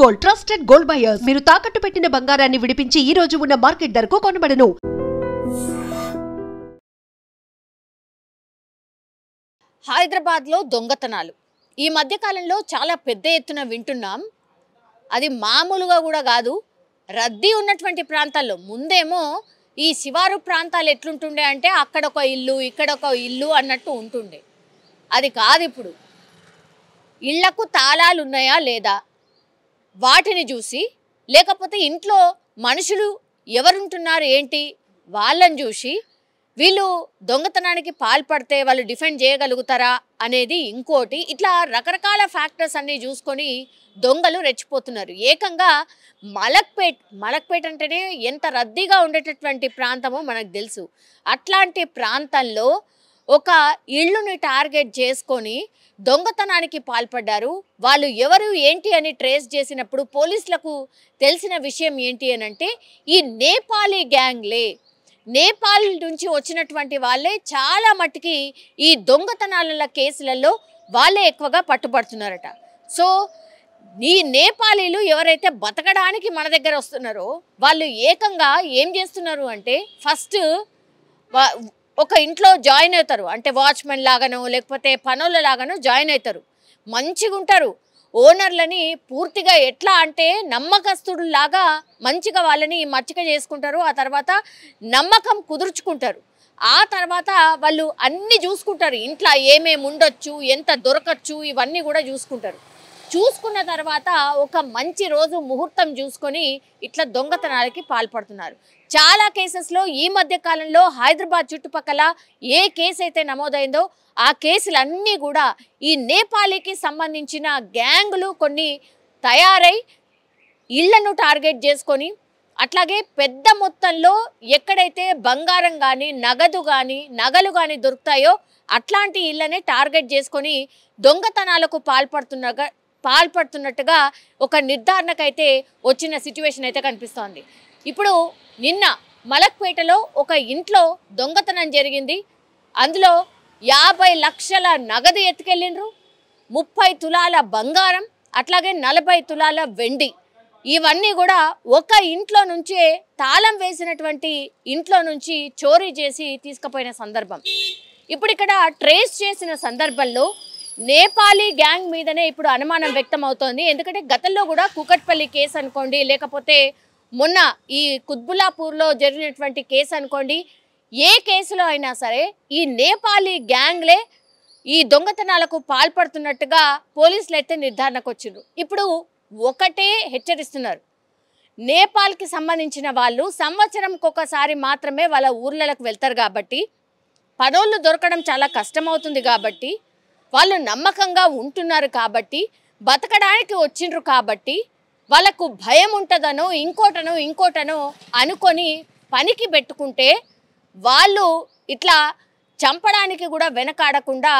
Gold trusted gold buyers మీరు తాకట్టు పెట్టిన బంగారాన్ని విడిపించి ఈ రోజు ఉన్న మార్కెట్ ధరకు కొనబడను. హైదరాబాద్లో దొంగతనాలు ఈ మధ్య కాలంలో చాలా పెద్ద ఎత్తున వింటున్నాం. అది మామూలుగా కూడా కాదు. రద్దీ ఉన్నటువంటి ప్రాంతాల్లో ముందేమో ఈ శివారు ప్రాంతాలు ఎట్లుంటుండే అంటే అక్కడ ఒక ఇల్లు ఇక్కడ ఒక ఇల్లు అన్నట్టు ఉంటుండే. అది కాదు. ఇప్పుడు ఇళ్లకు తాళాలు ఉన్నాయా లేదా వాటిని చూసి, లేకపోతే ఇంట్లో మనుషులు ఎవరుంటున్నారు ఏంటి వాళ్ళని చూసి వీళ్ళు దొంగతనానికి పాల్పడితే వాళ్ళు డిఫెండ్ చేయగలుగుతారా అనేది ఇంకోటి. ఇట్లా రకరకాల ఫ్యాక్టర్స్ అన్నీ చూసుకొని దొంగలు రెచ్చిపోతున్నారు. ఏకంగా మలక్పేట్ అంటేనే ఎంత రద్దీగా ఉండేటటువంటి ప్రాంతమో మనకు తెలుసు. అట్లాంటి ప్రాంతంలో ఒక ఇళ్ళుని టార్గెట్ చేసుకొని దొంగతనానికి పాల్పడ్డారు. వాళ్ళు ఎవరు ఏంటి అని ట్రేస్ చేసినప్పుడు పోలీసులకు తెలిసిన విషయం ఏంటి అని అంటే ఈ నేపాలీ గ్యాంగ్లే, నేపాల్ నుంచి వచ్చినటువంటి వాళ్ళే చాలా మట్టుకి ఈ దొంగతనాల కేసులలో వాళ్ళే ఎక్కువగా పట్టుబడుతున్నారట. సో ఈ నేపాలీలు ఎవరైతే బతకడానికి మన దగ్గర వస్తున్నారో వాళ్ళు ఏకంగా ఏం చేస్తున్నారు అంటే ఫస్ట్ ఒక ఇంట్లో జాయిన్ అవుతారు. అంటే వాచ్మెన్ లాగానో లేకపోతే పనుల లాగానో జాయిన్ అవుతారు. మంచిగా ఉంటారు. ఓనర్లని పూర్తిగా ఎట్లా అంటే నమ్మకస్తుడులాగా మంచిగా వాళ్ళని మచ్చిక చేసుకుంటారు. ఆ తర్వాత నమ్మకం కుదుర్చుకుంటారు. ఆ తర్వాత వాళ్ళు అన్నీ చూసుకుంటారు. ఇంట్లో ఏమేమి ఉండొచ్చు, ఎంత దొరకచ్చు, ఇవన్నీ కూడా చూసుకుంటారు. చూసుకున్న తర్వాత ఒక మంచి రోజు ముహూర్తం చూసుకొని ఇట్లా దొంగతనాలకి పాల్పడుతున్నారు. చాలా కేసెస్లో ఈ మధ్య కాలంలో హైదరాబాద్ చుట్టుపక్కల ఏ కేసు అయితే నమోదైందో ఆ కేసులన్నీ కూడా ఈ నేపాలీకి సంబంధించిన గ్యాంగులు కొన్ని తయారై ఇళ్లను టార్గెట్ చేసుకొని, అట్లాగే పెద్ద మొత్తంలో ఎక్కడైతే బంగారం కానీ నగదు కానీ నగలు కానీ దొరుకుతాయో అట్లాంటి ఇళ్లనే టార్గెట్ చేసుకొని దొంగతనాలకు పాల్పడుతున్నట్టుగా ఒక నిర్ధారణకైతే వచ్చిన సిచ్యువేషన్ అయితే కనిపిస్తోంది. ఇప్పుడు నిన్న మలక్పేటలో ఒక ఇంట్లో దొంగతనం జరిగింది. అందులో 50 లక్షల నగదు ఎత్తుకెళ్ళిండ్రు, 30 తులాల బంగారం, అట్లాగే 40 తులాల వెండి. ఇవన్నీ కూడా ఒక ఇంట్లో నుంచే తాళం వేసినటువంటి ఇంట్లో నుంచి చోరీ చేసి తీసుకుపోయిన సందర్భం. ఇప్పుడు ఇక్కడ ట్రేస్ చేసిన సందర్భంలో నేపాలీ గ్యాంగ్ మీదనే ఇప్పుడు అనుమానం వ్యక్తం అవుతోంది. ఎందుకంటే గతంలో కూడా కూకట్పల్లి కేసు అనుకోండి, లేకపోతే మొన్న ఈ కుత్బుల్లాపూర్లో జరిగినటువంటి కేసు అనుకోండి, ఏ కేసులో అయినా సరే ఈ నేపాలీ గ్యాంగ్లే ఈ దొంగతనాలకు పాల్పడుతున్నట్టుగా పోలీసులు అయితే నిర్ధారణకు వచ్చిండ్రు. ఇప్పుడు ఒకటే హెచ్చరిస్తున్నారు, నేపాల్కి సంబంధించిన వాళ్ళు సంవత్సరంకి ఒకసారి మాత్రమే వాళ్ళ ఊర్లకు వెళ్తారు కాబట్టి, పనోళ్ళు దొరకడం చాలా కష్టమవుతుంది కాబట్టి, వాళ్ళు నమ్మకంగా ఉంటున్నారు కాబట్టి, బతకడానికి వచ్చిండ్రు కాబట్టి వాళ్ళకు భయం ఉంటుందనో ఇంకోటనో అనుకొని పనికి పెట్టుకుంటే వాళ్ళు ఇట్లా చంపడానికి కూడా వెనకాడకుండా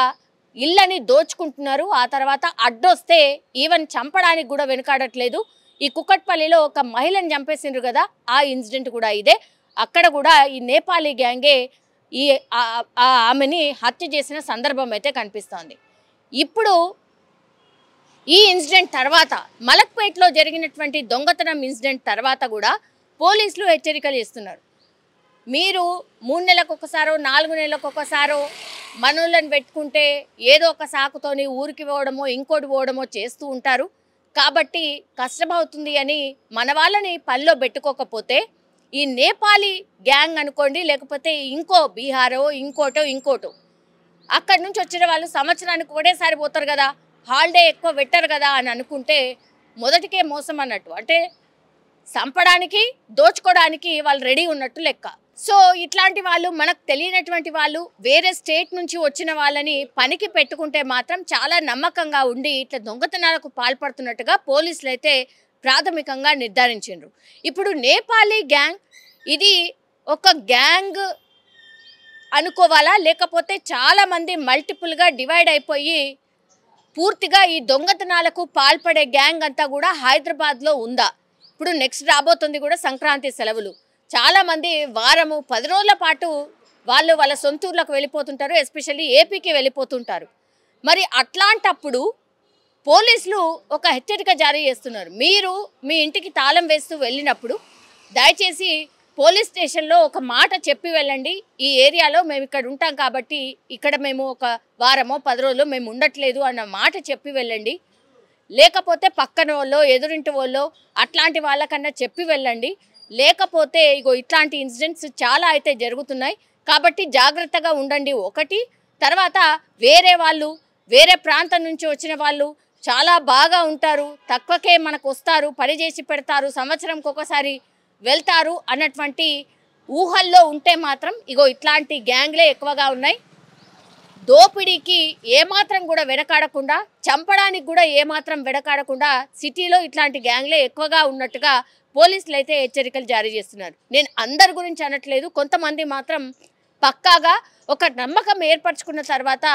ఇళ్ళని దోచుకుంటున్నారు. ఆ తర్వాత అడ్డొస్తే ఈవెన్ చంపడానికి కూడా వెనకాడట్లేదు. ఈ కుకట్పల్లిలో ఒక మహిళను చంపేసిండ్రు కదా, ఆ ఇన్సిడెంట్ కూడా ఇదే. అక్కడ కూడా ఈ నేపాలీ గ్యాంగే ఈ ఆమెని హత్య చేసిన సందర్భం అయితే కనిపిస్తోంది. ఇప్పుడు ఈ ఇన్సిడెంట్ తర్వాత మలక్పేట్లో జరిగినటువంటి దొంగతనం ఇన్సిడెంట్ తర్వాత కూడా పోలీసులు హెచ్చరికలు ఇస్తున్నారు. మీరు 3 నెలలకు ఒకసారో 4 నెలలకు ఒకసారో మనోళ్ళని పెట్టుకుంటే ఏదో ఒక సాకుతోని ఊరికి పోవడమో ఇంకోటి పోవడమో చేస్తూ ఉంటారు. కాబట్టి కష్టమవుతుంది అని మన వాళ్ళని పనిలో పెట్టుకోకపోతే ఈ నేపాలీ గ్యాంగ్ అనుకోండి, లేకపోతే ఇంకో బీహారో ఇంకోటో అక్కడి నుంచి వచ్చిన వాళ్ళు సంవత్సరానికి ఒకటేసారి పోతారు కదా, హాలిడే ఎక్కువ పెట్టరు కదా అని అనుకుంటే మొదటికే మోసం అన్నట్టు. అంటే చంపడానికి దోచుకోవడానికి వాళ్ళు రెడీ ఉన్నట్టు లెక్క. సో ఇట్లాంటి వాళ్ళు, మనకు తెలియనటువంటి వాళ్ళు, వేరే స్టేట్ నుంచి వచ్చిన వాళ్ళని పనికి పెట్టుకుంటే మాత్రం చాలా నమ్మకంగా ఉండి ఇట్లా దొంగతనాలకు పాల్పడుతున్నట్టుగా పోలీసులు అయితే ప్రాథమికంగా నిర్ధారించారు. ఇప్పుడు నేపాలీ గ్యాంగ్ ఇది ఒక గ్యాంగ్ అనుకోవాలా, లేకపోతే చాలామంది మల్టిపుల్గా డివైడ్ అయిపోయి పూర్తిగా ఈ దొంగతనాలకు పాల్పడే గ్యాంగ్ అంతా కూడా హైదరాబాద్లో ఉందా? ఇప్పుడు నెక్స్ట్ రాబోతుంది కూడా సంక్రాంతి సెలవులు. చాలామంది వారము 10 రోజుల పాటు వాళ్ళు వాళ్ళ సొంతూర్లకు వెళ్ళిపోతుంటారు, ఎస్పెషల్లీ ఏపీకి వెళ్ళిపోతుంటారు. మరి అట్లాంటప్పుడు పోలీసులు ఒక హెచ్చరిక జారీ చేస్తున్నారు. మీరు మీ ఇంటికి తాళం వేస్తూ వెళ్ళినప్పుడు దయచేసి పోలీస్ స్టేషన్లో ఒక మాట చెప్పి వెళ్ళండి. ఈ ఏరియాలో మేము ఇక్కడ ఉంటాం కాబట్టి ఇక్కడ మేము ఒక వారమో 10 రోజులు మేము ఉండట్లేదు అన్న మాట చెప్పి వెళ్ళండి. లేకపోతే పక్కన వాళ్ళో ఎదురింటి వాళ్ళో అట్లాంటి వాళ్ళకన్నా చెప్పి వెళ్ళండి. లేకపోతే ఇగో ఇట్లాంటి ఇన్సిడెంట్స్ చాలా అయితే జరుగుతున్నాయి కాబట్టి జాగ్రత్తగా ఉండండి. ఒకటి తర్వాత వేరే ప్రాంతం నుంచి వచ్చిన వాళ్ళు చాలా బాగా ఉంటారు, తక్కువకే మనకు వస్తారు, పని చేసి పెడతారు, సంవత్సరంకి ఒకసారి వెళ్తారు అన్నటువంటి ఊహల్లో ఉంటే మాత్రం ఇగో ఇట్లాంటి గ్యాంగ్లే ఎక్కువగా ఉన్నాయి. దోపిడీకి ఏమాత్రం కూడా వెనకాడకుండా, చంపడానికి కూడా ఏమాత్రం వెనకాడకుండా సిటీలో ఇట్లాంటి గ్యాంగ్లే ఎక్కువగా ఉన్నట్టుగా పోలీసులు అయితే హెచ్చరికలు జారీ చేస్తున్నారు. నేను అందరి గురించి అనట్లేదు, కొంతమంది మాత్రం పక్కాగా ఒక నమ్మకం ఏర్పరచుకున్న తర్వాత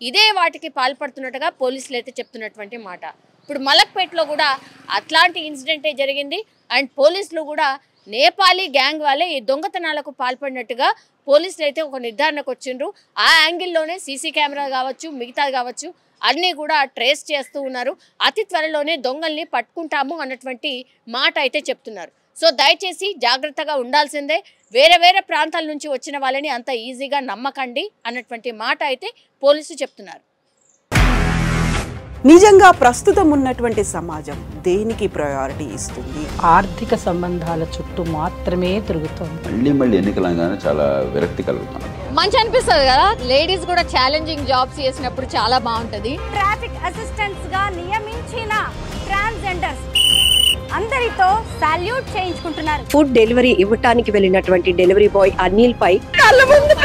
ఇదే వాటికి పాల్పడుతున్నట్టుగా పోలీసులు అయితే చెప్తున్నటువంటి మాట. ఇప్పుడు మలక్పేటలో కూడా అట్లాంటి ఇన్సిడెంటే జరిగింది. అండ్ పోలీసులు కూడా నేపాలీ గ్యాంగ్ వాళ్ళే ఈ దొంగతనాలకు పాల్పడినట్టుగా పోలీసులు అయితే ఒక నిర్ధారణకు వచ్చిండ్రు. ఆ యాంగిల్లోనే సీసీ కెమెరా కావచ్చు, మిగతాది కావచ్చు అన్నీ కూడా ట్రేస్ చేస్తూ ఉన్నారు. అతి త్వరలోనే దొంగల్ని పట్టుకుంటాము అన్నటువంటి మాట అయితే చెప్తున్నారు. సో దయచేసి జాగ్రత్తగా ఉండాల్సిందే. వేరే ప్రాంతాల నుంచి వచ్చిన వాళ్ళని అంత ఈజీగా నమ్మకండి అన్నటువంటి మాట అయితే పోలీసులు చెప్తున్నారు. నిజంగా ప్రస్తుతం ఉన్నటువంటి సమాజం దేనికి ప్రయారిటీ ఇస్తుంది? ఆర్థిక సంబంధాల చుట్టూ మాత్రమే తిరుగుతోంది. మళ్ళీ ఎన్నికలంగానే చాలా విరక్తి కలుగుతున్నాం. మంచి అనిపిస్తుంది కదా, లేడీస్ కూడా ఛాలెంజింగ్ జాబ్స్ చేసినప్పుడు చాలా బాగుంటది. ట్రాఫిక్ అసిస్టెంట్స్ గా నియమించిన ట్రాన్స్జెండర్స్ అందరితో సాల్యూట్ చేయించుకుంటున్నారు. ఫుడ్ డెలివరీ ఇవ్వటానికి వెళ్ళినటువంటి డెలివరీ బాయ్ అనిల్ పై కళ్ళ ముందు